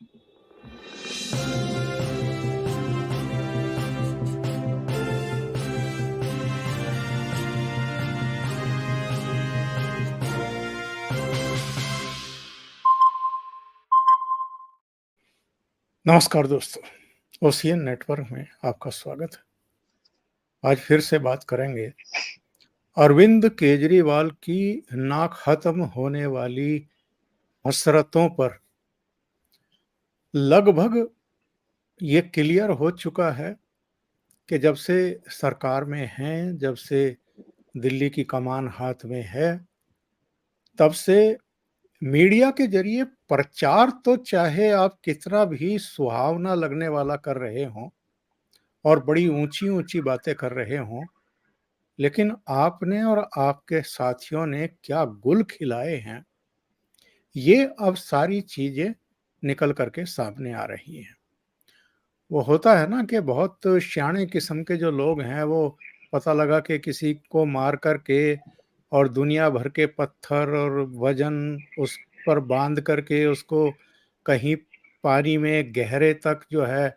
नमस्कार दोस्तों, ocean network में आपका स्वागत है। आज फिर से बात करेंगे अरविंद केजरीवाल की ना खत्म होने वाली हसरतों पर। लगभग ये क्लियर हो चुका है कि जब से सरकार में हैं, जब से दिल्ली की कमान हाथ में है, तब से मीडिया के जरिए प्रचार तो चाहे आप कितना भी सुहावना लगने वाला कर रहे हों और बड़ी ऊंची-ऊंची बातें कर रहे हों, लेकिन आपने और आपके साथियों ने क्या गुल खिलाए हैं, ये अब सारी चीजें निकल करके सामने आ रही हैं। वो होता है ना कि बहुत शाणे किस्म के जो लोग हैं, वो पता लगा कि किसी को मार करके और दुनिया भर के पत्थर और वजन उस पर बांध करके उसको कहीं पानी में गहरे तक जो है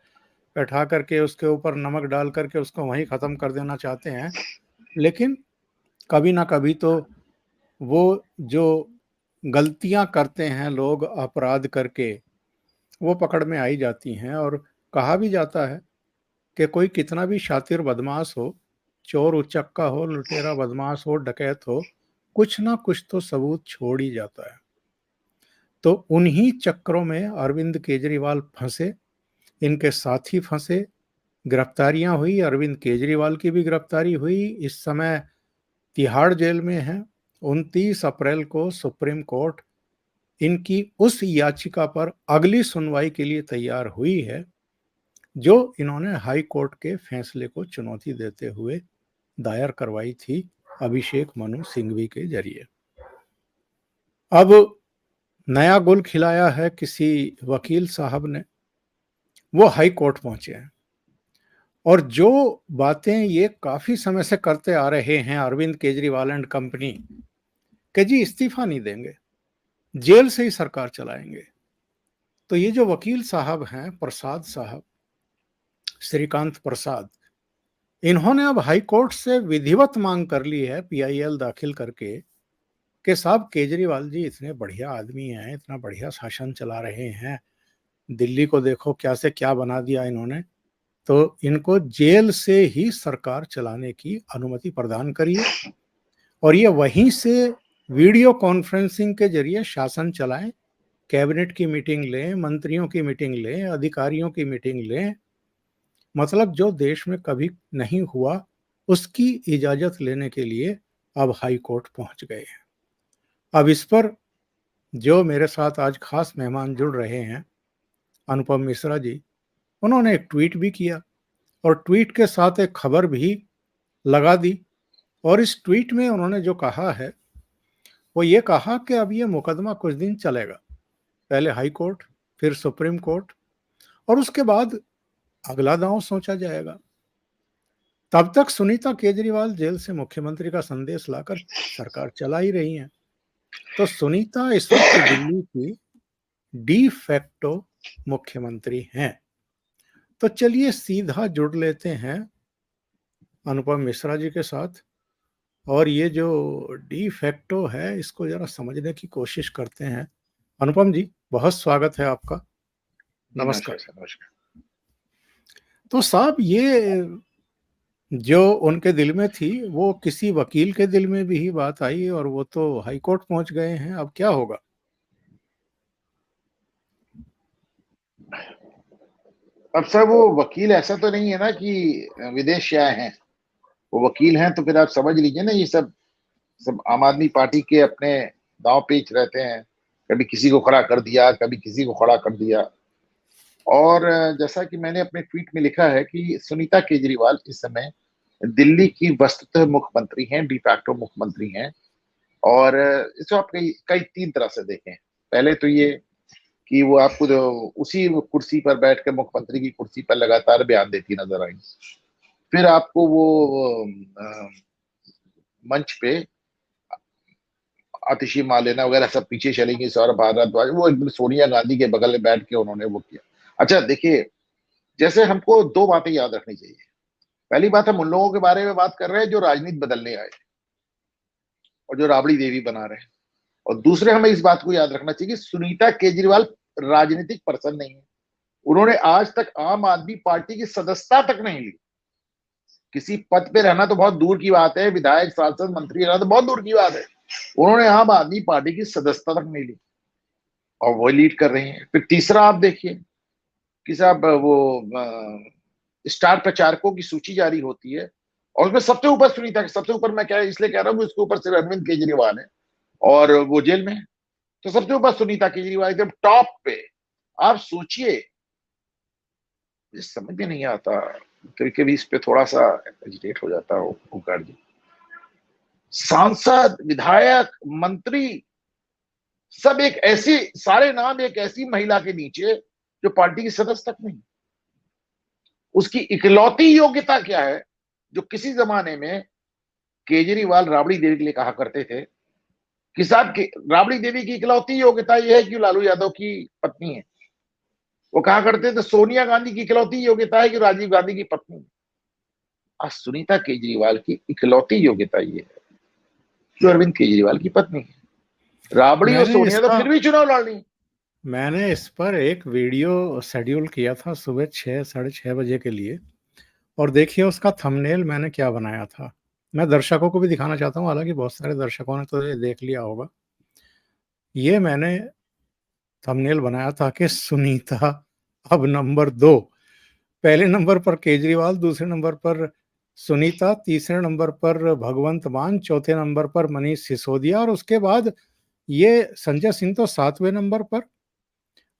बैठा करके उसके ऊपर नमक डाल करके उसको वहीं ख़त्म कर देना चाहते हैं। लेकिन कभी ना कभी तो वो जो गलतियां करते हैं लोग अपराध करके, वो पकड़ में आई जाती हैं। और कहा भी जाता है कि कोई कितना भी शातिर बदमाश हो, चोर उचक्का हो, लुटेरा बदमाश हो, डकैत हो, कुछ ना कुछ तो सबूत छोड़ ही जाता है। तो उन्हीं चक्रों में अरविंद केजरीवाल फंसे, इनके साथी फंसे, गिरफ्तारियां हुई। अरविंद केजरीवाल की भी गिरफ्तारी हुई, इस समय तिहाड़ जेल में हैं। 29 अप्रैल को सुप्रीम कोर्ट इनकी उस याचिका पर अगली सुनवाई के लिए तैयार हुई है, जो इन्होंने हाई कोर्ट के फैसले को चुनौती देते हुए दायर करवाई थी अभिषेक मनु सिंघवी के जरिए। अब नया गुल खिलाया है किसी वकील साहब ने, वो हाई कोर्ट पहुंचे हैं और जो बातें ये काफी समय से करते आ रहे हैं अरविंद केजरीवाल एंड कंपनी, कि जी इस्तीफा नहीं देंगे, जेल से ही सरकार चलाएंगे। तो ये जो वकील साहब हैं, प्रसाद साहब, श्रीकांत प्रसाद, इन्होंने अब हाई कोर्ट से विधिवत मांग कर ली है, पीआईएल दाखिल करके, कि साहब केजरीवाल जी इतने बढ़िया आदमी हैं, इतना बढ़िया शासन चला रहे हैं, दिल्ली को देखो क्या से क्या बना दिया इन्होंने, तो इनको जेल से ही सरकार चलाने की अनुमति प्रदान करिए और ये वहीं से वीडियो कॉन्फ्रेंसिंग के जरिए शासन चलाएं, कैबिनेट की मीटिंग लें, मंत्रियों की मीटिंग लें, अधिकारियों की मीटिंग लें। मतलब जो देश में कभी नहीं हुआ, उसकी इजाजत लेने के लिए अब हाई कोर्ट पहुंच गए हैं। अब इस पर जो मेरे साथ आज खास मेहमान जुड़ रहे हैं, अनुपम मिश्रा जी, उन्होंने एक ट्वीट भी किया और ट्वीट के साथ एक खबर भी लगा दी। और इस ट्वीट में उन्होंने जो कहा है, वो ये कहा कि अब ये मुकदमा कुछ दिन चलेगा, पहले हाई कोर्ट, फिर सुप्रीम कोर्ट, और उसके बाद अगला दांव सोचा जाएगा। तब तक सुनीता केजरीवाल जेल से मुख्यमंत्री का संदेश लाकर सरकार चला ही रही हैं। तो सुनीता इस वक्त दिल्ली की डी फैक्टो मुख्यमंत्री हैं। तो चलिए सीधा जुड़ लेते हैं अनुपम मिश्रा जी के साथ और ये जो डी फैक्टो है, इसको जरा समझने की कोशिश करते हैं। अनुपम जी, बहुत स्वागत है आपका। नमस्कार। नमस्कार। तो साहब, ये जो उनके दिल में थी, वो किसी वकील के दिल में भी ही बात आई और वो तो हाई कोर्ट पहुंच गए हैं। अब क्या होगा? अब सर वो वकील ऐसा तो नहीं है ना कि विदेश से आए हैं। वो वकील हैं तो फिर आप समझ लीजिए ना, ये सब सब आम आदमी पार्टी के अपने दांव पेच रहते हैं। कभी किसी को खड़ा कर दिया, कभी किसी को खड़ा कर दिया। और जैसा कि मैंने अपने ट्वीट में लिखा है कि सुनीता केजरीवाल इस समय दिल्ली की वस्तुतः मुख्यमंत्री हैं, डी फैक्टो मुख्यमंत्री हैं। और इसको आप कई कई तीन तरह से देखें। पहले तो ये कि वो आपको जो उसी कुर्सी पर बैठ कर मुख्यमंत्री की कुर्सी पर लगातार बयान देती नजर आई। फिर आपको वो मंच पे आतिशी मालेना वगैरह सब पीछे चलेंगे, सौरभ भारद्वाज, वो एकदम सोनिया गांधी के बगल में बैठ के उन्होंने वो किया। अच्छा देखिए, जैसे हमको दो बातें याद रखनी चाहिए। पहली बात, हम उन लोगों के बारे में बात कर रहे हैं जो राजनीति बदलने आए और जो राबड़ी देवी बना रहे हैं, और दूसरे हमें इस बात को याद रखना चाहिए कि सुनीता केजरीवाल राजनीतिक पर्सन नहीं है। उन्होंने आज तक आम आदमी पार्टी की सदस्यता तक नहीं ली। किसी पद पे रहना तो बहुत दूर की बात है, विधायक सांसद मंत्री रहना तो बहुत दूर की बात है, उन्होंने आम आदमी पार्टी की सदस्यता तक नहीं ली और वो लीड कर रही हैं। फिर तीसरा आप देखिए कि साहब वो स्टार प्रचारकों की सूची जारी होती है और उसमें सबसे ऊपर सुनीता, सबसे ऊपर मैं क्या इसलिए कह रहा हूँ, उसके ऊपर सिर्फ अरविंद केजरीवाल है और वो जेल में है, तो सबसे ऊपर सुनीता केजरीवाल एकदम टॉप पे। आप सोचिए, समझ में नहीं आता, कभी कभी इस पे थोड़ा सा एजिटेट हो जाता हो ओंकार जी। सांसद, विधायक, मंत्री, सब एक ऐसी, सारे नाम एक ऐसी महिला के नीचे जो पार्टी की सदस्य तक नहीं। उसकी इकलौती योग्यता क्या है, जो किसी जमाने में केजरीवाल राबड़ी देवी के लिए कहा करते थे कि साहब राबड़ी देवी की इकलौती योग्यता यह है कि लालू यादव की पत्नी है। वो कहा करते थे सोनिया गांधी की इकलौती योग्यता है कि राजीव गांधी की पत्नी है। आज सुनीता केजरीवाल की इकलौती योग्यता ये है जो अरविंद केजरीवाल की पत्नी है। राबड़ी और सोनिया तो फिर भी चुनाव लड़ रही। मैंने इस पर एक वीडियो शेड्यूल किया था सुबह 6, 6:30 बजे के लिए, और देखिए उसका थंबनेल मैंने क्या बनाया था। मैं दर्शकों को भी दिखाना चाहता हूँ, हालांकि बहुत सारे दर्शकों ने तो ये देख लिया होगा। ये मैंने थंबनेल बनाया था कि सुनीता अब नंबर 2, पहले नंबर पर केजरीवाल, दूसरे नंबर पर सुनीता, तीसरे नंबर पर भगवंत मान, चौथे नंबर पर मनीष सिसोदिया, और उसके बाद ये संजय सिंह तो 7वें नंबर पर,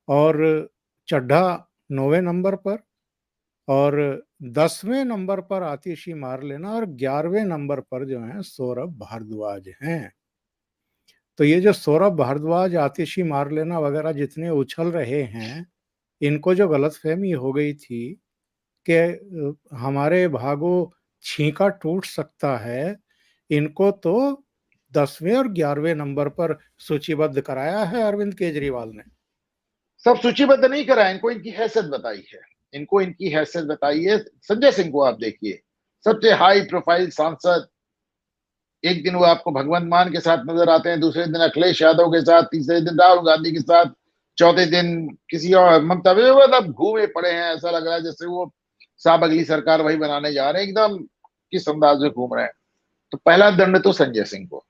और चड्ढा 9वें नंबर पर, और 10वें नंबर पर आतिशी मारलेना, और 11वें नंबर पर जो है सौरभ भारद्वाज हैं। तो ये जो सौरभ भारद्वाज, आतिशी मारलेना वगैरह जितने उछल रहे हैं, इनको जो गलतफहमी हो गई थी कि हमारे भागो छींका टूट सकता है, इनको तो 10वें और 11वें नंबर पर सूचीबद्ध कराया है अरविंद केजरीवाल ने। सब सूचीबद्ध नहीं करा, इनको इनकी हैसियत बताई है, इनको इनकी हैसियत बताई है। संजय सिंह को आप देखिए, सबसे हाई प्रोफाइल सांसद, एक दिन वो आपको भगवंत मान के साथ नजर आते हैं, दूसरे दिन अखिलेश यादव के साथ, तीसरे दिन राहुल गांधी के साथ, चौथे दिन किसी और ममता, मतलब घूमे पड़े हैं। ऐसा लग रहा है जैसे वो साहब अगली सरकार वही बनाने जा रहे हैं, एकदम किस अंदाज में घूम रहे हैं। तो पहला दंड तो संजय सिंह को।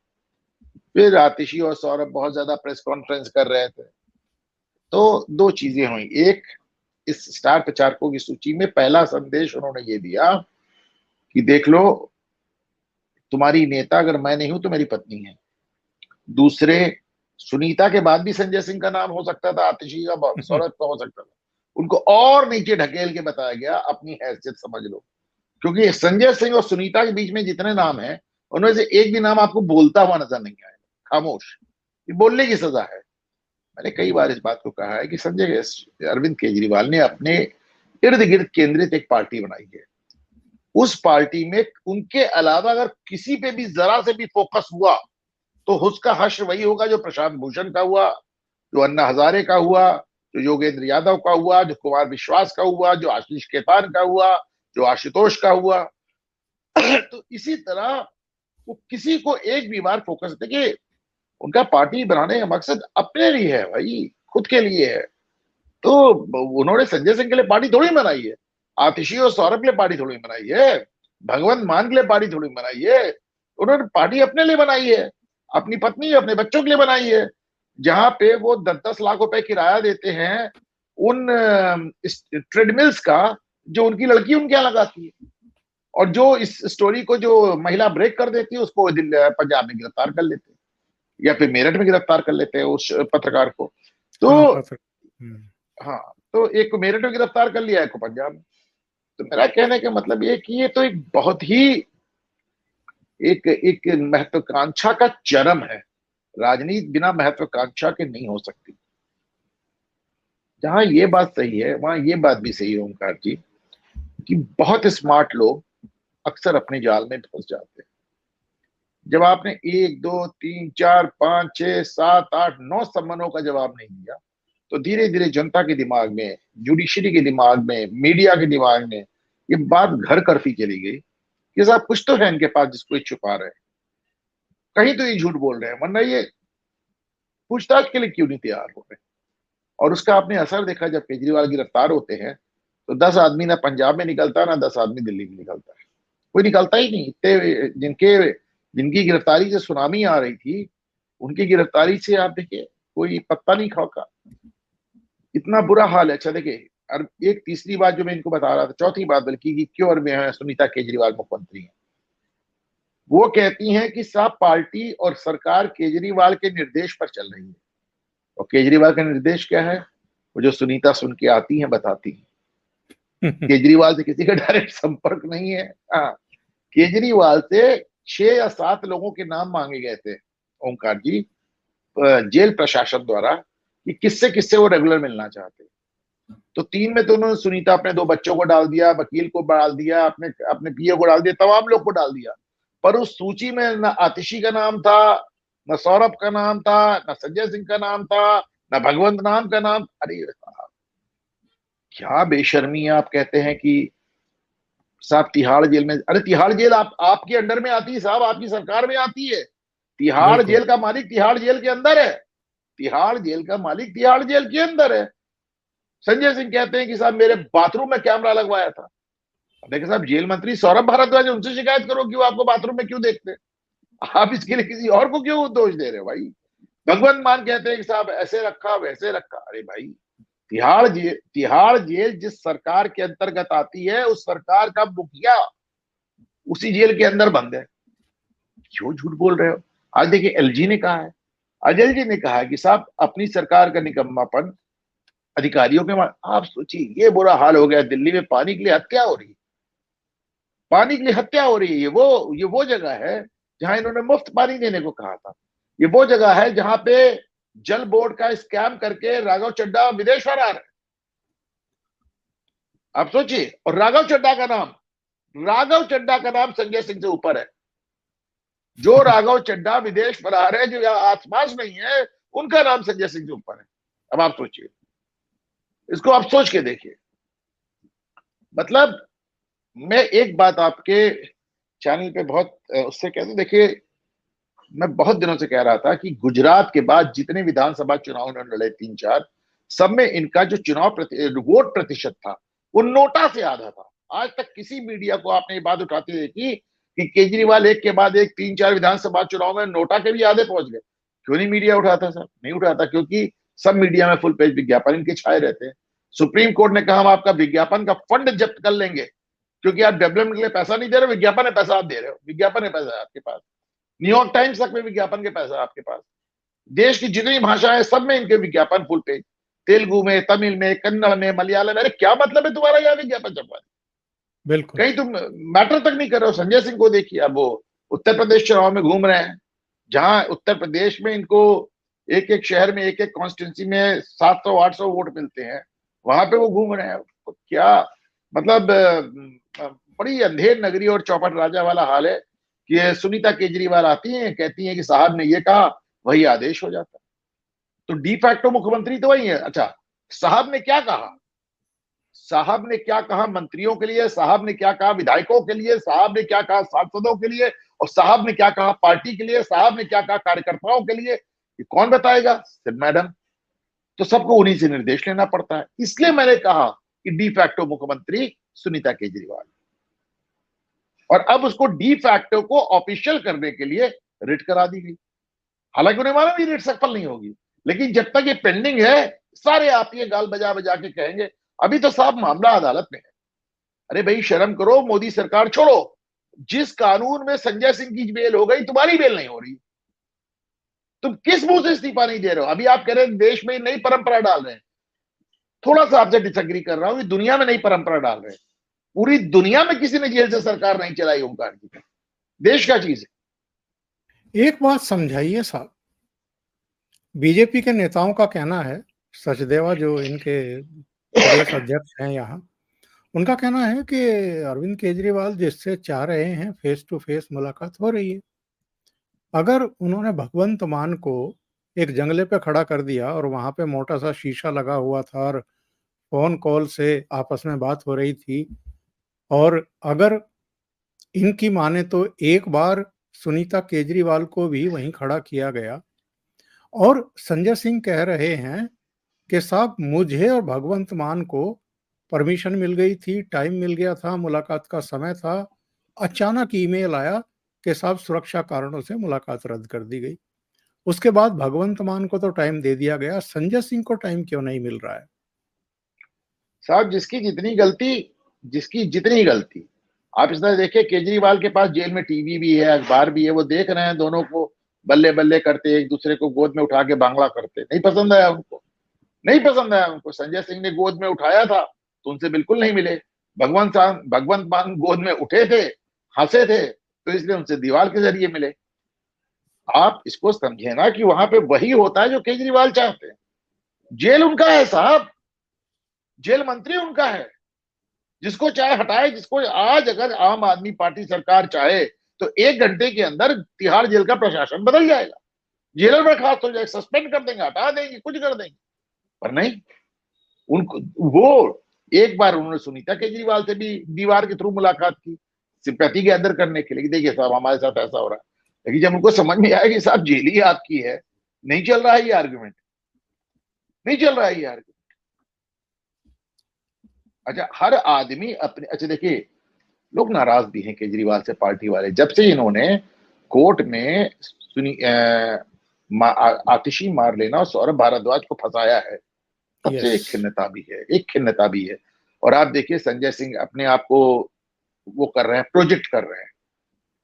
फिर आतिशी और सौरभ बहुत ज्यादा प्रेस कॉन्फ्रेंस कर रहे थे, तो दो चीजें हुई। एक, इस स्टार प्रचारकों की सूची में पहला संदेश उन्होंने ये दिया कि देख लो, तुम्हारी नेता अगर मैं नहीं हूं तो मेरी पत्नी है। दूसरे, सुनीता के बाद भी संजय सिंह का नाम हो सकता था, आतिशी का, सौरभ का हो सकता था, उनको और नीचे ढकेल के बताया गया अपनी हैसियत समझ लो। क्योंकि संजय सिंह और सुनीता के बीच में जितने नाम हैं, उनमें से एक भी नाम आपको बोलता हुआ नजर नहीं आएगा, खामोश, ये बोलने की सजा है। मैंने कई बार इस बात को कहा है कि संजय अरविंद केजरीवाल ने अपने इर्द गिर्द केंद्रित एक पार्टी बनाई है। उस पार्टी में उनके अलावा अगर किसी पे भी जरा से भी फोकस हुआ तो उसका हश्र वही होगा जो प्रशांत भूषण का हुआ, जो अन्ना हजारे का हुआ, जो योगेंद्र यादव का हुआ, जो कुमार विश्वास का हुआ, जो आशीष खेतान का हुआ, जो आशुतोष का हुआ। तो इसी तरह वो किसी को एक भी बार फोकस, देखिए उनका पार्टी बनाने का मकसद अपने लिए है भाई, खुद के लिए है। तो उन्होंने संजय सिंह के लिए पार्टी थोड़ी बनाई है, आतिशी और सौरभ के लिए पार्टी थोड़ी बनाई है, भगवंत मान के लिए पार्टी थोड़ी बनाई है। उन्होंने पार्टी अपने लिए बनाई है, अपनी पत्नी, अपने बच्चों के लिए बनाई है। जहां पे वो 10-10 लाख रुपए किराया देते हैं उन ट्रेडमिल्स का, जो उनकी लड़की उनके यहाँ लगाती है, और जो इस स्टोरी को जो महिला ब्रेक कर देती है उसको पंजाब में गिरफ्तार कर लेते हैं, या फिर मेरठ में गिरफ्तार कर लेते हैं उस पत्रकार को। तो हाँ, पत्र। हाँ, तो एक को मेरठ में गिरफ्तार कर लिया, एक को पंजाब में। तो मेरा कहने का मतलब ये कि ये तो एक बहुत ही एक एक महत्वाकांक्षा का चरम है। राजनीति बिना महत्वाकांक्षा के नहीं हो सकती। जहां ये बात सही है वहां ये बात भी सही है ओंकार जी, कि बहुत स्मार्ट लोग अक्सर अपने जाल में फंस जाते हैं। जब आपने 1 2 3 4 5 6 7 8 9 सम्मनों का जवाब नहीं दिया, तो धीरे धीरे जनता के दिमाग में, जुडिशरी के दिमाग में, मीडिया के दिमाग में ये बात घर करती चली गई कि साहब कुछ तो है इनके पास जिसको ये छुपा रहे हैं, कहीं तो ये झूठ बोल रहे हैं, वरना ये पूछताछ के लिए क्यों नहीं तैयार हो रहे। और उसका आपने असर देखा, जब केजरीवाल गिरफ्तार होते हैं तो 10 आदमी ना पंजाब में निकलता, ना 10 आदमी दिल्ली में निकलता है, कोई निकलता ही नहीं। इतने जिनकी गिरफ्तारी से सुनामी आ रही थी, उनकी गिरफ्तारी से आप देखिए कोई पत्ता नहीं खड़का, इतना बुरा हाल है। अच्छा देखिए, और एक तीसरी बात जो मैं इनको बता रहा था, चौथी बात बल्कि, कि क्यों में है सुनीता केजरीवाल मुख्यमंत्री है। वो कहती हैं कि साहब पार्टी और सरकार केजरीवाल के निर्देश पर चल रही है। और केजरीवाल का निर्देश क्या है? वो जो सुनीता सुन के आती हैं बताती हैं। केजरीवाल से किसी का डायरेक्ट संपर्क नहीं है। हाँ, केजरीवाल से 6 या 7 लोगों के नाम मांगे गए थे ओंकार जी, जेल प्रशासन द्वारा, कि किससे किससे वो रेगुलर मिलना चाहते। तो 3 में तो उन्होंने सुनीता अपने 2 बच्चों को डाल दिया, वकील को डाल दिया, अपने अपने पीए को डाल दिया, तमाम लोग को डाल दिया। पर उस सूची में न आतिशी का नाम था, न सौरभ का नाम था, न संजय सिंह का नाम था, न भगवंत नाम का नाम। अरे क्या बेशर्मी है। आप कहते हैं कि साहब तिहाड़ जेल में, अरे तिहाड़ जेल आपके अंडर में आती है साहब, आपकी सरकार में आती है। तिहाड़ बिल्कुल। जेल का मालिक तिहाड़ जेल के अंदर है, तिहाड़ जेल का मालिक तिहाड़ जेल के अंदर है। संजय सिंह कहते हैं कि साहब मेरे बाथरूम में कैमरा लगवाया था। देखिए साहब, जेल मंत्री सौरभ भारद्वाज, उनसे शिकायत करो कि वो आपको बाथरूम में क्यों देखते हैं। आप इसके लिए किसी और को क्यों दोष दे रहे हो भाई। भगवंत मान कहते हैं कि साहब ऐसे रखा वैसे रखा। अरे भाई, तिहाड़ जेल जिस सरकार के अंतर्गत आती है, उस सरकार का मुखिया उसी जेल के अंदर बंद है। क्यों झूठ बोल रहे हो। आज देखिए एलजी ने कहा है, अजय जी ने कहा है कि साहब अपनी सरकार का निकम्मापन अधिकारियों के। आप सोचिए ये बुरा हाल हो गया, दिल्ली में पानी के लिए हत्या हो रही है, पानी के लिए हत्या हो रही है। ये वो जगह है जहां इन्होंने मुफ्त पानी देने को कहा था। ये वो जगह है जहां पे जल बोर्ड का स्कैम करके राघव चड्ढा विदेश फरार है। आप सोचिए, और राघव चड्ढा का नाम संजय सिंह से ऊपर है। जो राघव चड्ढा विदेश फरार है, जो यहाँ आसपास नहीं है, उनका नाम संजय सिंह से ऊपर है। अब आप सोचिए, इसको आप सोच के देखिए। मतलब मैं एक बात आपके चैनल पे बहुत उससे कहता हूं, देखिए मैं बहुत दिनों से कह रहा था कि गुजरात के बाद जितने विधानसभा चुनाव उन्होंने लड़े 3 4, सब में इनका जो वोट प्रतिशत था वो नोटा से आधा था। आज तक किसी मीडिया को आपने ये बात उठाते देखी कि केजरीवाल एक के बाद एक 3 4 विधानसभा चुनाव में नोटा के भी आधे पहुंच गए। क्यों नहीं मीडिया उठाता सर? नहीं उठाता, क्योंकि सब मीडिया में फुल पेज विज्ञापन इनके छाए रहते हैं। सुप्रीम कोर्ट ने कहा हम आपका विज्ञापन का फंड जब्त कर लेंगे, क्योंकि आप डेवलपमेंट के लिए पैसा नहीं दे रहे, विज्ञापन है पैसा आप दे रहे हो, विज्ञापन है पैसा आपके पास। न्यूयॉर्क टाइम्स तक में विज्ञापन के पैसा आपके पास। देश की जितनी भाषाएं सब में इनके विज्ञापन फुल पेज, तेलुगु में, तमिल में, कन्नड़ में, मलयालम में। अरे क्या मतलब है तुम्हारा यहाँ विज्ञापन छपवाने? बिल्कुल। कहीं तुम मैटर तक नहीं कर रहे हो। संजय सिंह को देखिए, अब वो उत्तर प्रदेश चुनाव में घूम रहे हैं, जहां उत्तर प्रदेश में इनको एक एक शहर में, एक एक कॉन्स्टिट्यूंसी में 700 800 वोट मिलते हैं, वहां पे वो घूम रहे हैं। तो क्या मतलब, बड़ी अंधेर नगरी और चौपट राजा वाला हाल है कि सुनीता केजरीवाल आती हैं, कहती हैं कि साहब ने ये कहा, वही आदेश हो जाता है। तो डी फैक्टो मुख्यमंत्री तो वही है। अच्छा, साहब ने क्या कहा, साहब ने क्या कहा मंत्रियों के लिए, साहब ने क्या कहा विधायकों के लिए, साहब ने क्या कहा सांसदों के लिए, और साहब ने क्या कहा पार्टी के लिए, साहब ने क्या कहा कार्यकर्ताओं के लिए, ये कौन बताएगा? सिर्फ मैडम। तो सबको उन्हीं से निर्देश लेना पड़ता है। इसलिए मैंने कहा कि डी फैक्टो मुख्यमंत्री सुनीता केजरीवाल। और अब उसको डी फैक्टो को ऑफिशियल करने के लिए रिट करा दी गई। हालांकि उन्हें मालूम ये रिट सफल नहीं होगी, लेकिन जब तक ये पेंडिंग है, सारे आप ये गाल बजा बजा के कहेंगे अभी तो साहब मामला अदालत में है। अरे भाई शर्म करो, मोदी सरकार छोड़ो। जिस कानून में संजय सिंह की बेल हो गई, तुम्हारी बेल नहीं हो रही। तुम किस मुंह से इस्तीफा नहीं दे रहे हो? अभी आप कह रहे हैं देश में नई परंपरा डाल रहे हैं। थोड़ा सा आपसे डिसएग्री कर रहा हूं कि दुनिया में नई परंपरा डाल रहे हैं। पूरी दुनिया में किसी ने जेल से सरकार नहीं चलाई ओंकार जी, देश का चीज है। एक बात समझाइए साहब, बीजेपी के नेताओं का कहना है, सचदेवा जो इनके प्रदेश अध्यक्ष हैं यहाँ, उनका कहना है कि अरविंद केजरीवाल जिससे चाह रहे हैं फेस टू फेस मुलाकात हो रही है। अगर उन्होंने भगवंत मान को एक जंगले पे खड़ा कर दिया और वहां पे मोटा सा शीशा लगा हुआ था और फोन कॉल से आपस में बात हो रही थी, और अगर इनकी माने तो एक बार सुनीता केजरीवाल को भी वहीं खड़ा किया गया और संजय सिंह कह रहे हैं कि साहब मुझे और भगवंत मान को परमिशन मिल गई थी, टाइम मिल गया था, मुलाकात का समय था, अचानक ईमेल आया कि साहब सुरक्षा कारणों से मुलाकात रद्द कर दी गई। उसके बाद भगवंत मान को तो टाइम दे दिया गया, संजय सिंह को टाइम क्यों नहीं मिल रहा है? साहब जिसकी जितनी गलती, आप इस तरह देखिए, केजरीवाल के पास जेल में टीवी भी है, अखबार भी है, वो देख रहे हैं दोनों को बल्ले बल्ले करते, एक दूसरे को गोद में उठा के बांग्ला करते। नहीं पसंद आया उनको, नहीं पसंद आया उनको। संजय सिंह ने गोद में उठाया था तो उनसे बिल्कुल नहीं मिले। भगवंत मान गोद में उठे थे, हंसे थे, तो इसलिए उनसे दीवार के जरिए मिले। आप इसको समझे ना कि वहां पे वही होता है जो केजरीवाल चाहते हैं। जेल उनका है साहब, जेल मंत्री उनका है, जिसको चाहे हटाए, जिसको आज अगर आम आदमी पार्टी सरकार चाहे तो 1 घंटे के अंदर तिहाड़ जेल का प्रशासन बदल जाएगा, जेलर बर्खास्त हो जाएगा, सस्पेंड कर देंगे, हटा देंगे, कुछ कर देंगे। पर नहीं, उनको वो एक बार उन्होंने सुनीता केजरीवाल से भी दीवार के थ्रू मुलाकात की, सिंपैथी गैदर करने के लिए, देखिए साहब हमारे साथ ऐसा हो रहा है। लेकिन जब उनको समझ में आया कि साहब जेल ही आपकी है, नहीं चल रहा है ये आर्गुमेंट, नहीं चल रहा है ये आर्गुमेंट। अच्छा, हर आदमी अपने, अच्छा देखिए, लोग नाराज भी हैं केजरीवाल से, पार्टी वाले, जब से इन्होंने कोर्ट में आतिशी मारलेना और सौरभ भारद्वाज को फंसाया है, तब से यस। एक खिन्नता भी है, एक खिन्नता भी है। और आप देखिए संजय सिंह अपने आप को वो कर रहे हैं, प्रोजेक्ट कर रहे हैं।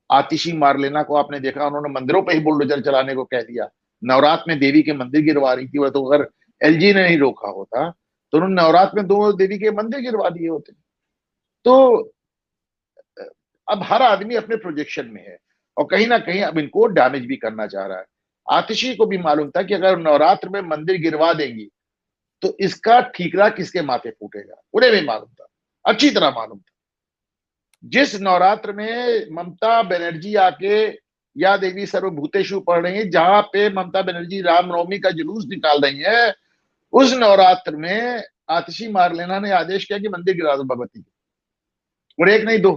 आतिशी मारलेना को आपने देखा, उन्होंने मंदिरों पे ही बुलडोजर चलाने को कह दिया। नवरात्र में देवी के मंदिर गिरवा रही थी वो, तो अगर एलजी ने नहीं रोका होता तो उन्होंने नवरात्र में 2 देवी के मंदिर गिरवा दिए होते। तो अब हर आदमी अपने प्रोजेक्शन में है और कहीं ना कहीं अब इनको डैमेज भी करना चाह रहा है। आतिशी को भी मालूम था कि अगर नवरात्र में मंदिर गिरवा देंगी तो इसका ठीकरा किसके माथे फूटेगा, उन्हें भी मालूम था, अच्छी तरह मालूम था। जिस नवरात्र में ममता बनर्जी आके या देवी सर्वभूतेषु पढ़ रही है, जहां पे ममता बनर्जी रामनवमी का जुलूस निकाल रही है, उस नवरात्र में आतिशी मारलेना ने आदेश किया कि मंदिर गिरा दो भगवती के, और एक नहीं दो।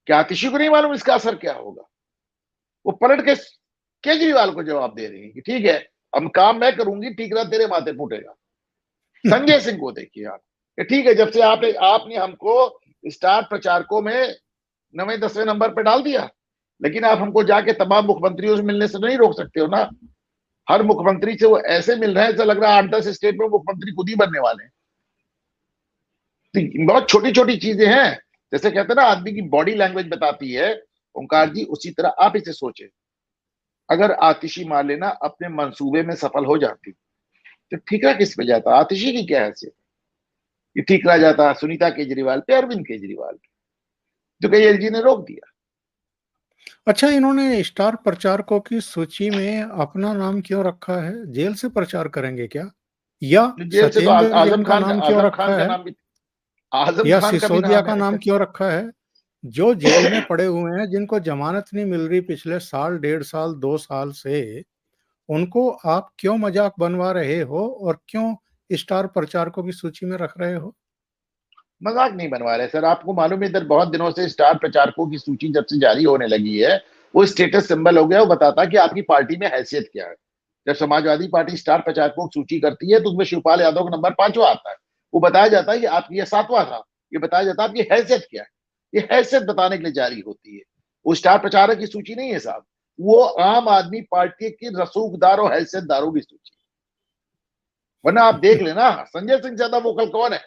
क्या आतिशी को नहीं मालूम इसका असर क्या होगा? वो पलट के केजरीवाल को जवाब दे रही है कि ठीक है, अब काम मैं करूंगी, ठीकरा तेरे माथे फूटेगा। संजय सिंह को देखिए आप, कि ठीक है, जब से आपने हमको स्टार प्रचारकों में 9वें 10वें नंबर पे डाल दिया, लेकिन आप हमको जाके तमाम मुख्यमंत्रियों से मिलने से नहीं रोक सकते हो ना। हर मुख्यमंत्री से वो ऐसे मिल रहे हैं, ऐसा लग रहा है 8-10 स्टेट में मुख्यमंत्री खुद ही बनने वाले हैं। तो बहुत छोटी छोटी चीजें हैं, जैसे कहते हैं ना आदमी की बॉडी लैंग्वेज बताती है, ओंकार जी, उसी तरह आप इसे सोचे। अगर आतिशी मारलेना अपने मंसूबे में सफल हो जाती तो ठीकरा किस पे जाता? आतिशी की क्या हैसियत? ये ठीकरा जाता सुनीता केजरीवाल पे, अरविंद केजरीवाल पे, जो कई एलजी ने रोक दिया। अच्छा, इन्होंने स्टार प्रचारकों की सूची में अपना नाम क्यों रखा है? जेल से प्रचार करेंगे क्या? या जेल से तो सत्येंद्र जैन का नाम क्यों आजम रखा खान का है? नाम भी, आजम या खान का भी सिसोदिया नाम का है नाम वैसे। क्यों रखा है? जो जेल में पड़े हुए हैं, जिनको जमानत नहीं मिल रही पिछले साल, 1.5 साल, 2 साल से, उनको आप क्यों मजाक बनवा रहे हो और क्यों स्टार प्रचारकों की सूची में रख रहे हो? मजाक नहीं बनवा रहे सर, आपको मालूम है इधर बहुत दिनों से स्टार प्रचारकों की सूची जब से जारी होने लगी है, वो स्टेटस सिंबल हो गया, वो बताता कि आपकी पार्टी में हैसियत क्या है। जब समाजवादी पार्टी स्टार प्रचारकों की सूची करती है तो उसमें शिवपाल यादव का नंबर 5वां आता है। वो बताया जाता है कि आपकी यह 7वां था, ये बताया जाता है आपकी हैसियत क्या है। ये हैसियत बताने के लिए जारी होती है, वो स्टार प्रचारक की सूची नहीं है साहब, वो आम आदमी पार्टी की रसूखदार और हैसियतदारों की सूची। वरना आप देख लेना, संजय सिंह ज्यादा वोकल कौन है?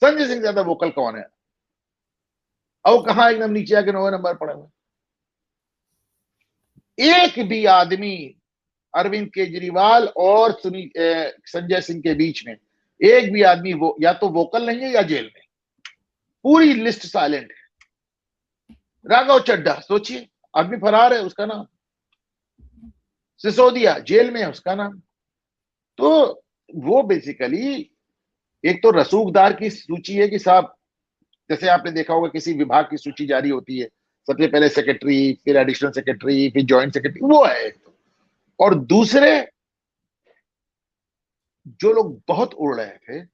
संजय सिंह ज्यादा वोकल कौन है? और कहा एकदम नीचे आके 9वें नंबर पड़े हुए। एक भी आदमी अरविंद केजरीवाल और संजय सिंह के बीच में एक भी आदमी वो या तो वोकल नहीं है या जेल में, पूरी लिस्ट साइलेंट है। राघव चड्ढा सोचिए, आदमी फरार है, उसका नाम। सिसोदिया जेल में है, उसका नाम। तो वो बेसिकली एक तो रसूखदार की सूची है कि साहब, जैसे आपने देखा होगा किसी विभाग की सूची जारी होती है, सबसे पहले सेक्रेटरी, फिर एडिशनल सेक्रेटरी, फिर जॉइंट सेक्रेटरी, वो है एक तो। और दूसरे जो लोग बहुत उड़ रहे थे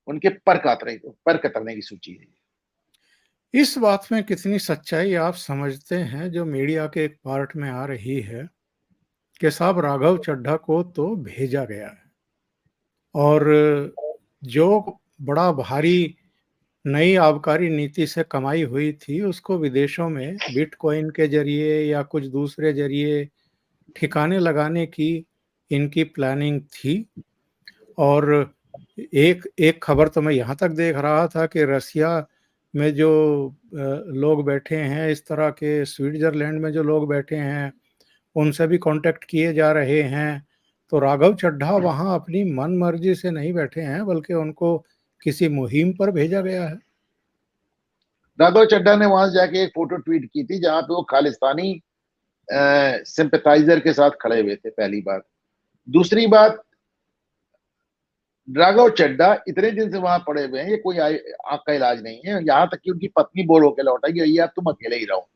उनके पर कतरने की सूची है। इस बात में कितनी सच्चाई आप समझते हैं जो मीडिया के एक पार्ट में आ रही है कि साहब राघव चड्ढा को तो भेजा गया है और जो बड़ा भारी नई आबकारी नीति से कमाई हुई थी उसको विदेशों में बिटकॉइन के जरिए या कुछ दूसरे जरिए ठिकाने लगाने की इनकी प्लानिंग थी। और एक एक खबर तो मैं यहाँ तक देख रहा था कि रसिया में जो लोग बैठे हैं, इस तरह के स्विट्जरलैंड में जो लोग बैठे हैं, उनसे भी कांटेक्ट किए जा रहे हैं। तो राघव चड्ढा वहाँ अपनी मन मर्जी से नहीं बैठे हैं, बल्कि उनको किसी मुहिम पर भेजा गया है। राघव चड्ढा ने वहां जाके एक फोटो ट्वीट की थी जहां पे वो खालिस्तानी सिंपैथाइजर के साथ खड़े हुए थे, पहली बात। दूसरी बात, राघव चड्ढा इतने दिन से वहां पड़े हुए हैं, ये कोई आंख का इलाज नहीं है। यहां तक कि उनकी पत्नी बोल होकर लौट आई कि भैया तुम अकेले ही रहो।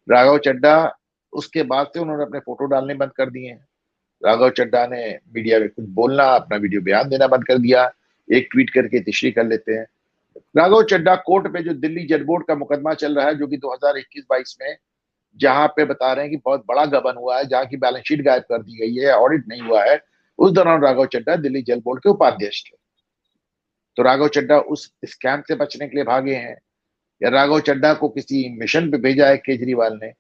राघव चड्ढा, उसके बाद से उन्होंने अपने फोटो डालने बंद कर दिए हैं। राघव चड्ढा ने मीडिया में कुछ बोलना, अपना वीडियो बयान देना बंद कर दिया। एक ट्वीट करके तिश्री कर लेते हैं। राघव चड्ढा कोर्ट पे जो दिल्ली जज बोर्ड का मुकदमा चल रहा है, जो कि 2021-22 में, जहां पे बता रहे हैं कि बहुत बड़ा गबन हुआ है, जहां की बैलेंस शीट गायब कर दी गई है, ऑडिट नहीं हुआ है, उस दौरान राघव चड्ढा दिल्ली जल बोर्ड के उपाध्यक्ष थे। तो राघव चड्ढा उस स्कैम से बचने के लिए भागे हैं, या राघव चड्ढा को किसी मिशन पे भेजा है केजरीवाल ने,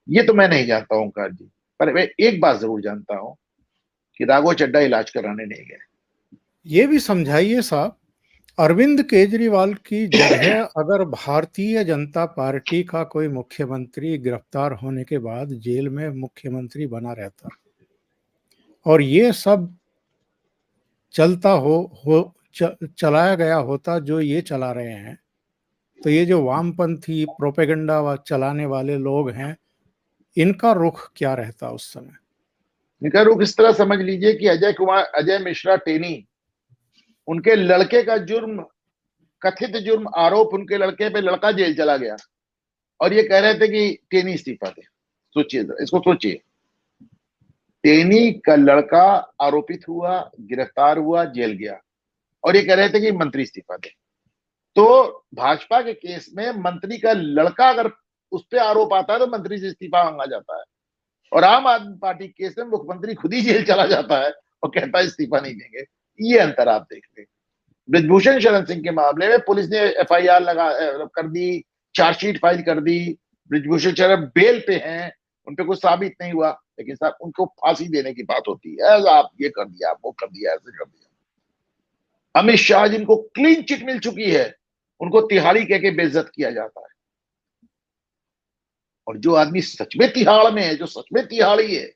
ये तो मैं नहीं जानता हूँ ओंकार जी। पर मैं एक बात जरूर जानता हूँ कि राघव चड्ढा इलाज कराने नहीं गए। ये भी समझाइए साहब, अरविंद केजरीवाल की जगह अगर भारतीय जनता पार्टी का कोई मुख्यमंत्री गिरफ्तार होने के बाद जेल में मुख्यमंत्री बना रहता और ये सब चलता चलाया गया होता जो ये चला रहे हैं, तो ये जो वामपंथी प्रोपेगेंडा चलाने वाले लोग हैं, इनका रुख क्या रहता उस समय? इनका रुख इस तरह समझ लीजिए कि अजय मिश्रा टेनी, उनके लड़के का जुर्म, कथित जुर्म आरोप उनके लड़के पे, लड़का जेल चला गया और ये कह रहे थे कि टेनी इस्तीफा दे। सोचिए जरा, इसको सोचिए। टेनी का लड़का आरोपित हुआ, गिरफ्तार हुआ, जेल गया और ये कह रहे थे कि मंत्री इस्तीफा दे। तो भाजपा के केस में मंत्री का लड़का अगर उस पर आरोप आता है तो मंत्री से इस्तीफा मांगा जाता है, और आम आदमी पार्टी केस में मुख्यमंत्री खुद ही जेल चला जाता है और कहता है इस्तीफा नहीं देंगे। ये अंतर आप देख लें। ब्रिजभूषण शरण सिंह के मामले में पुलिस ने एफआईआर कर दी, चार्जशीट फाइल कर दी। ब्रिजभूषण शरण बेल पे हैं, उन पे कुछ साबित नहीं हुआ, लेकिन साहब उनको फांसी देने की बात होती है, आप ये कर दिया, आप वो कर दिया, ऐसे कर दिया। अमित शाह जिनको क्लीन चिट मिल चुकी है, उनको तिहाड़ी कह के बेइज्जत किया जाता है। और जो आदमी सच में तिहाड़ में है, जो सच में तिहाड़ी है,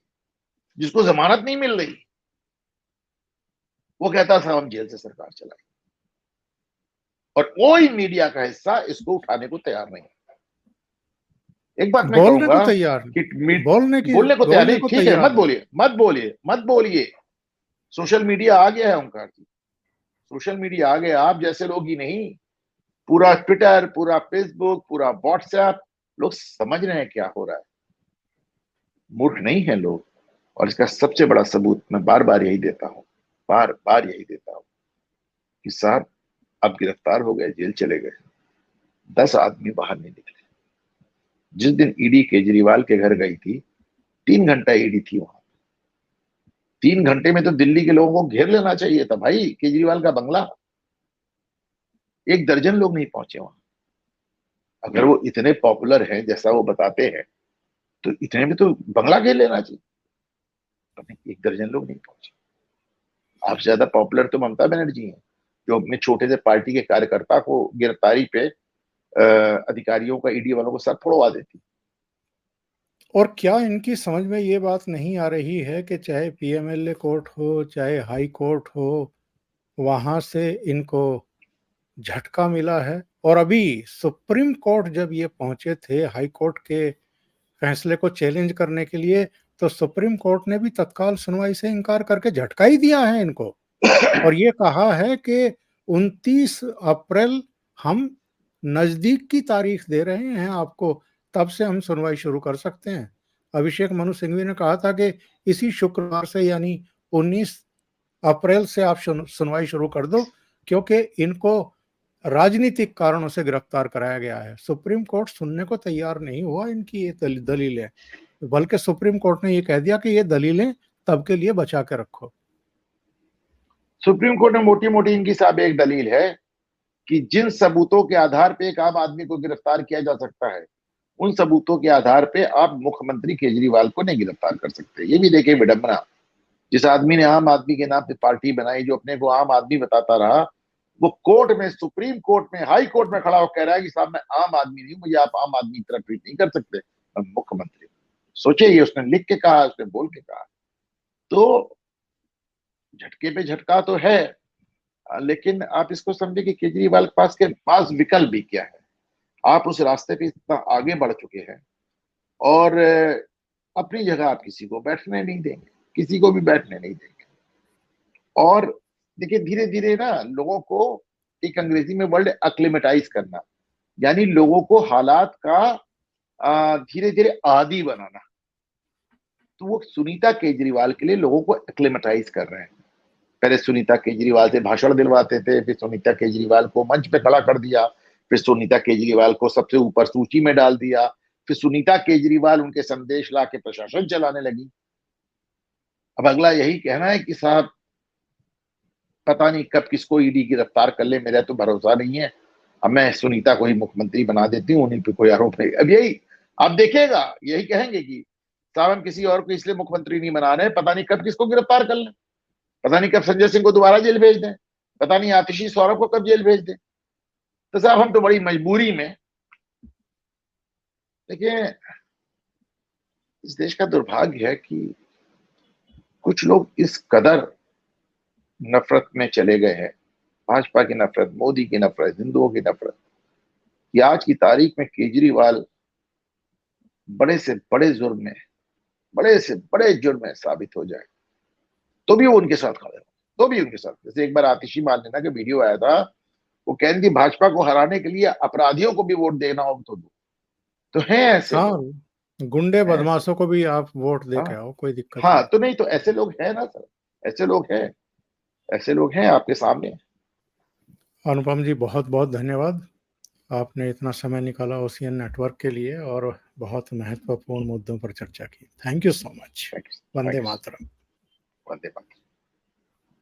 जिसको जमानत नहीं मिल रही, वो कहता था हम जेल से सरकार चलाए। और कोई मीडिया का हिस्सा इसको उठाने को तैयार नहीं। एक बात मैं बोलने को कहूंगा तैयार कि बोलने बोलने को तैयार नहीं, को ठीक है, तैयार मत नहीं। बोलिए, मत बोलिए, मत बोलिए। सोशल मीडिया आ गया है ओंकार जी, सोशल मीडिया आ गया। आप जैसे लोग ही नहीं, पूरा ट्विटर, पूरा फेसबुक, पूरा व्हाट्सएप, लोग समझ रहे हैं क्या हो रहा है। मूर्ख नहीं है लोग। और इसका सबसे बड़ा सबूत मैं बार बार यही देता हूं, बार बार यही देता हूं कि साहब अब गिरफ्तार हो गए, जेल चले गए, 10 आदमी बाहर नहीं निकले। जिस दिन ईडी केजरीवाल के घर गई थी, 3 घंटा ईडी थी वहां। 3 घंटे में तो दिल्ली के लोगों को घेर लेना चाहिए था भाई, केजरीवाल का बंगला। 1 दर्जन लोग नहीं पहुंचे वहां। अगर वो इतने पॉपुलर हैं जैसा वो बताते हैं, तो इतने में तो बंगला घेर लेना चाहिए। 1 दर्जन लोग नहीं पहुंचे। आपसे ज्यादा पॉपुलर तो ममता बनर्जी हैं, जो अपने छोटे से पार्टी के कार्यकर्ता को गिरफ्तारी पे अधिकारियों का, ईडी वालों को सर फोड़वा देती। और क्या इनकी समझ में ये बात नहीं आ रही है कि चाहे पीएमएलए कोर्ट हो, चाहे हाई कोर्ट हो, वहां से इनको झटका मिला है। और अभी सुप्रीम कोर्ट जब ये पहुंचे थे हाई कोर्ट के फैसले को चैलेंज करने के लिए, तो सुप्रीम कोर्ट ने भी तत्काल सुनवाई से इनकार करके झटका ही दिया है इनको और ये कहा है कि 29 अप्रैल हम नजदीक की तारीख दे रहे हैं आपको, तब से हम सुनवाई शुरू कर सकते हैं। अभिषेक मनु सिंघवी ने कहा था कि इसी शुक्रवार से यानी 19 अप्रैल से आप सुनवाई शुरू कर दो, क्योंकि इनको राजनीतिक कारणों से गिरफ्तार कराया गया है। सुप्रीम कोर्ट सुनने को तैयार नहीं हुआ इनकी ये दलीलें, बल्कि सुप्रीम कोर्ट ने ये कह दिया कि ये दलीलें तब के लिए बचा के रखो। सुप्रीम कोर्ट में मोटी मोटी इनकी साहब एक दलील है कि जिन सबूतों के आधार पे एक आम आदमी को गिरफ्तार किया जा सकता है, उन सबूतों के आधार पे आप मुख्यमंत्री केजरीवाल को नहीं गिरफ्तार कर सकते। ये भी देखिए विडंबना, जिस आदमी ने आम आदमी के नाम पे पार्टी बनाई, जो अपने को आम आदमी बताता रहा, वो कोर्ट में, सुप्रीम कोर्ट में, हाई कोर्ट में खड़ा होकर कह रहा है कि साहब मैं आम आदमी नहीं हूं, मुझे आप आम आदमी की तरह ट्रीट नहीं कर सकते, मैं मुख्यमंत्री। सोचिए, ये उसने लिख के कहा, उसने बोल के कहा। तो झटके पे झटका तो है, लेकिन आप इसको समझे कि केजरीवाल के पास विकल्प भी क्या है। आप उस रास्ते पे इतना आगे बढ़ चुके हैं और अपनी जगह आप किसी को बैठने नहीं देंगे, किसी को भी बैठने नहीं देंगे। और देखिए, धीरे धीरे ना लोगों को, एक अंग्रेजी में वर्ड एक्लिमेटाइज करना, यानी लोगों को हालात का धीरे धीरे आदी बनाना। तो वो सुनीता केजरीवाल के लिए लोगों को एक्लिमेटाइज कर रहे हैं। पहले सुनीता केजरीवाल से भाषण दिलवाते थे, फिर सुनीता केजरीवाल को मंच पे खड़ा कर दिया, फिर सुनीता केजरीवाल को सबसे ऊपर सूची में डाल दिया, फिर सुनीता केजरीवाल उनके संदेश ला के प्रशासन चलाने लगी। अब अगला यही कहना है कि साहब पता नहीं कब किसको ईडी गिरफ्तार कर ले, मेरा तो भरोसा नहीं है, अब मैं सुनीता को ही मुख्यमंत्री बना देती हूँ, उन्हीं पे कोई आरोप है। अब यही आप देखिएगा, यही कहेंगे कि साहब हम किसी और को इसलिए मुख्यमंत्री नहीं बना रहे, पता नहीं कब किसको गिरफ्तार कर लें, पता नहीं कब संजय सिंह को दोबारा जेल भेज दें, पता नहीं आतिशी सौरभ को कब जेल भेज दें। तो साहब हम तो बड़ी मजबूरी में, देखिए इस देश का दुर्भाग्य है कि कुछ लोग इस कदर नफरत में चले गए हैं, भाजपा की नफरत, मोदी की नफरत, हिंदुओं की नफरत, कि आज की तारीख में केजरीवाल बड़े से बड़े जुर्म में, बड़े से बड़े जुर्म में साबित हो जाए तो भी वो उनके साथ खड़े हो, तो भी उनके साथ। जैसे एक बार आतिशी मार्लेना का वीडियो आया था, वो कह रही थी भाजपा को हराने के लिए अपराधियों को भी वोट देना हो तो दो। तो हैं ऐसे हाँ, लोग, गुंडे हैं ऐसे। बदमाशों को भी आप वोट दे के हाँ, आओ, कोई दिक्कत हाँ, नहीं। तो नहीं तो ऐसे लोग हैं ना सर, ऐसे लोग हैं, ऐसे लोग हैं आपके सामने। अनुपम जी, बहुत बहुत धन्यवाद। आपने इतना समय निकाला ओशियन नेटवर्क के लिए और बहुत महत्वपूर्ण मुद्दों पर चर्चा की। Thank you so much. Thank Vande you, Mataram. Vande Mataram.